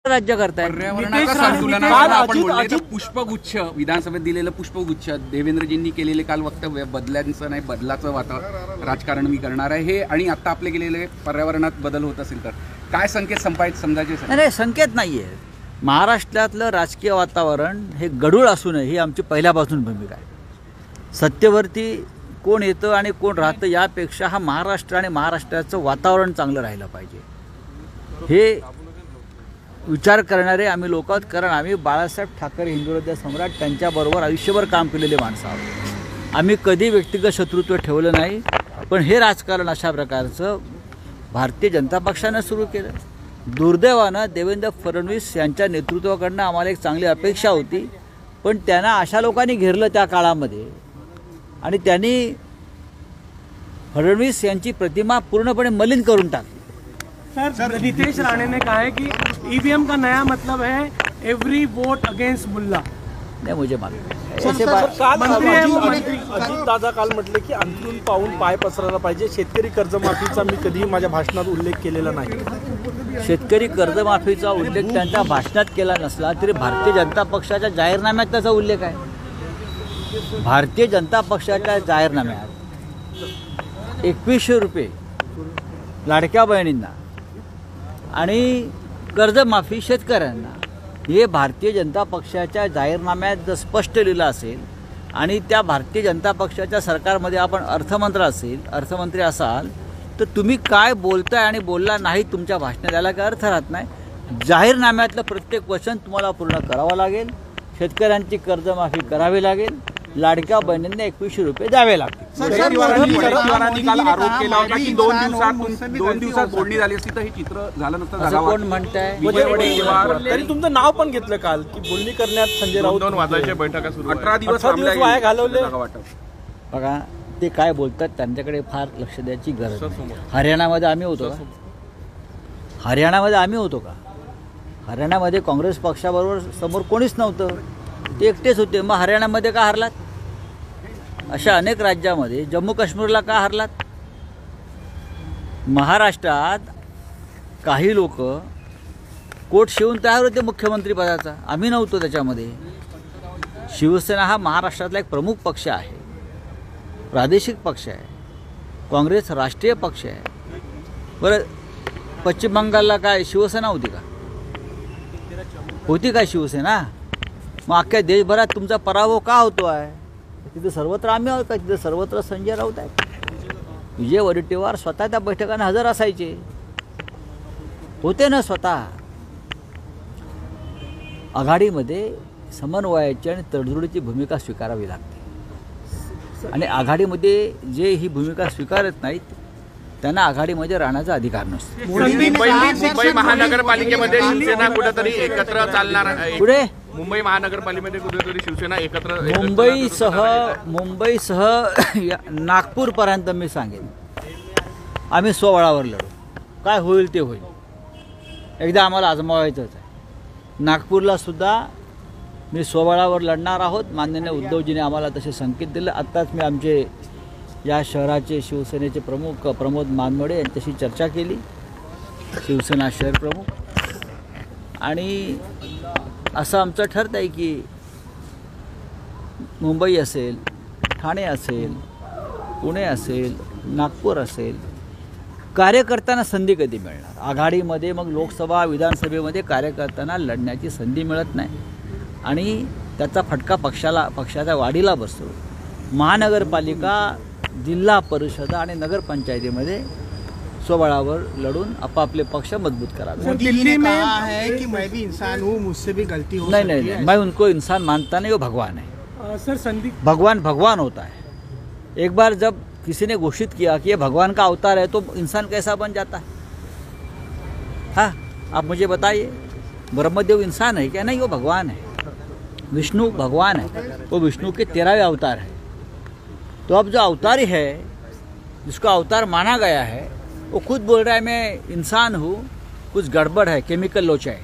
राज्य करतायत. पर्यावरणाच्या संतुलनात आपण बोलले तर पुष्पगुच्छ विधानसभेत दिलेलं पुष्पगुच्छ देवेंद्रजींनी केलेले काल वक्तव्य बदलांचं नाही बदलाचं राजकारण मी करणार आहे हे आणि आता आपले केलेले पर्यावरणात बदल होत असेल तर काय संकेत समजायचे? नाही संकेत नाहीये. महाराष्ट्रातलं राजकीय वातावरण हे गढूळ असू नये ही आमची पहिल्यापासून भूमिका आहे. सत्तेवरती कोण येतं आणि कोण राहतं यापेक्षा हा महाराष्ट्र आणि महाराष्ट्राचं वातावरण चांगलं राहिलं पाहिजे हे विचार करणारे आम्ही लोक आहोत. कारण आम्ही बाळासाहेब ठाकरे हिंदुहृदय सम्राट त्यांच्याबरोबर आयुष्यभर काम केलेले माणसं आहोत. आम्ही कधी व्यक्तिगत शत्रुत्व ठेवलं नाही. पण हे राजकारण अशा प्रकारचं भारतीय जनता पक्षानं सुरू केलं. दुर्दैवानं देवेंद्र फडणवीस यांच्या नेतृत्वाकडनं आम्हाला एक चांगली अपेक्षा होती. पण त्यांना अशा लोकांनी घेरलं त्या काळामध्ये आणि त्यांनी फडणवीस यांची प्रतिमा पूर्णपणे मलिन करून टाकली. सर नितेश राणे ने कहा है कि ईवीएम का नया मतलब है एवरी वोट अगेंस्ट मुल्ला. नाही मुझे मालूम अजित दादा काल म्हटले की अंतरून पाहून पाय पसरायला पाहिजे. शेतकरी कर्जमाफीचा मी कधीही माझ्या भाषणात उल्लेख केलेला नाही. शेतकरी कर्जमाफीचा उल्लेख त्यांच्या भाषणात केला नसला तरी भारतीय जनता पक्षाच्या जाहीरनाम्यात त्याचा उल्लेख आहे. भारतीय जनता पक्षाच्या जाहीरनाम्यात 2100 रुपये लाडक्या बहिणींना आणि कर्जमाफी शेतकऱ्यांना हे भारतीय जनता पक्षाच्या जाहीरनाम्यात जर स्पष्ट लिहिलं असेल आणि त्या भारतीय जनता पक्षाच्या सरकारमध्ये आपण अर्थमंत्री असाल तर तुम्ही काय बोलताय आणि बोलला नाही तुमच्या भाषणात याला काय अर्थ राहत नाही. जाहीरनाम्यातलं प्रत्येक वचन तुम्हाला पूर्ण करावं लागेल. शेतकऱ्यांची कर्जमाफी करावी लागेल. लाडक्या बहिणींना 2100 रुपये द्यावे लागतील. काल आरोप केला होता की 2 दिवसात बोलणी झाली असती तर हे चित्र झालं नसतं. कोण म्हणताय? तरी तुमचं नाव पण घेतलं काल की बोलणी करण्यात संजय राऊत 2 वाजायच्या बैठका सुरू 18 दिवस वाया घालवले. बघा ते काय बोलतात त्यांच्याकडे फार लक्ष द्यायची गरज नाही. हरियाणामध्ये आम्ही होतो का? हरियाणामध्ये काँग्रेस पक्षाबरोबर समोर कोणीच नव्हतं. ते एकटेच होते. मग हरियाणामध्ये का हरलात? अशा अनेक राज्यामध्ये जम्मू काश्मीरला का हरलात? महाराष्ट्रात काही लोक कोट शिवून तयार होते मुख्यमंत्री पदाचा. आम्ही नव्हतो त्याच्यामध्ये. शिवसेना हा महाराष्ट्रातला एक प्रमुख पक्ष आहे. प्रादेशिक पक्ष आहे. काँग्रेस राष्ट्रीय पक्ष आहे. बरं पश्चिम बंगालला काय शिवसेना होती का? होती का शिवसेना? मग अख्ख्या देशभरात तुमचा पराभव का होतो आहे? तिथे सर्वत्र आम्ही आहोत का? तिथे सर्वत्र संजय राऊत आहे. विजय वडेट्टीवार स्वतः त्या बैठकांना हजर असायचे होते ना. स्वतः आघाडीमध्ये समन्वयाची आणि तडजोडीची भूमिका स्वीकारावी लागते आणि आघाडीमध्ये जे ही भूमिका स्वीकारत नाहीत त्यांना आघाडीमध्ये राहण्याचा अधिकार नसतो. मुंबई महानगरपालिकेमध्ये शिवसेना कुठेतरी एकत्र चालणार. पुढे मुंबई महानगरपालिकेमध्ये कुठेतरी शिवसेना एकत्र मुंबईसह नागपूरपर्यंत मी सांगेन आम्ही स्वबळावर लढू. काय होईल ते होईल. एकदा आम्हाला आजमावायचंच आहे. नागपूरला सुद्धा मी स्वबळावर लढणार आहोत. माननीय उद्धवजीने आम्हाला तसे संकेत दिले. आत्ताच मी आमचे या शहराचे शिवसेनेचे प्रमुख प्रमोद मानमोडे यांच्याशी चर्चा केली. शिवसेना शहर प्रमुख आणि असं आमचं ठरत आहे की मुंबई असेल, ठाणे असेल, पुणे असेल, नागपूर असेल कार्यकर्त्यांना संधी कधी मिळणार? आघाडीमध्ये मग लोकसभा विधानसभेमध्ये कार्यकर्त्यांना लढण्याची संधी मिळत नाही आणि त्याचा फटका पक्षाच्या वाढीला बसतो. महानगरपालिका, जिल्हा परिषद आणि नगरपंचायतीमध्ये स्वबळावर लढून आपापले पक्ष मजबूत करावे. दिल्ली में कहा है कि मैं भी इंसान हूँ, मुझसे भी गलती हो सकती है. नहीं, मैं उनको इंसान मानता नहीं. वो भगवान है. सर संदीप भगवान होता है. एक बार जब किसी ने घोषित किया कि ये भगवान का अवतार है तो इंसान कैसा बन जाता है? हाँ आप मुझे बताइए. ब्रह्मदेव इंसान है क्या? नहीं, वो भगवान है. विष्णु भगवान है. वो विष्णु के 13वें अवतार है. तो अब जो अवतारी है जिसको अवतार माना गया है वो खुद बोल रहा है मैं इंसान हूँ, कुछ गड़बड़ है, केमिकल लोचा है.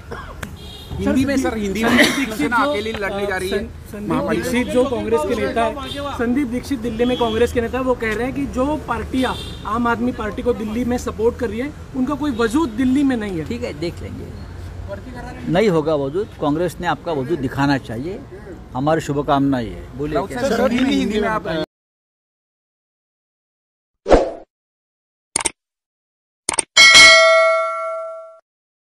हिंदी में शिवसेना अकेली लड़ने जा रही है. संदीप दीक्षित जो कांग्रेस के नेता है, संदीप दीक्षित दिल्ली में कांग्रेस के नेता है, वो कह रहे हैं कि जो पार्टियां आम आदमी पार्टी को दिल्ली में सपोर्ट कर रही है उनका कोई वजूद दिल्ली में नहीं है. ठीक है, देख लेंगे. नहीं होगा वजूद, कांग्रेस ने आपका वजूद दिखाना चाहिए, हमारी शुभकामनाएं है। बोलिए क्या? हिंदी में आप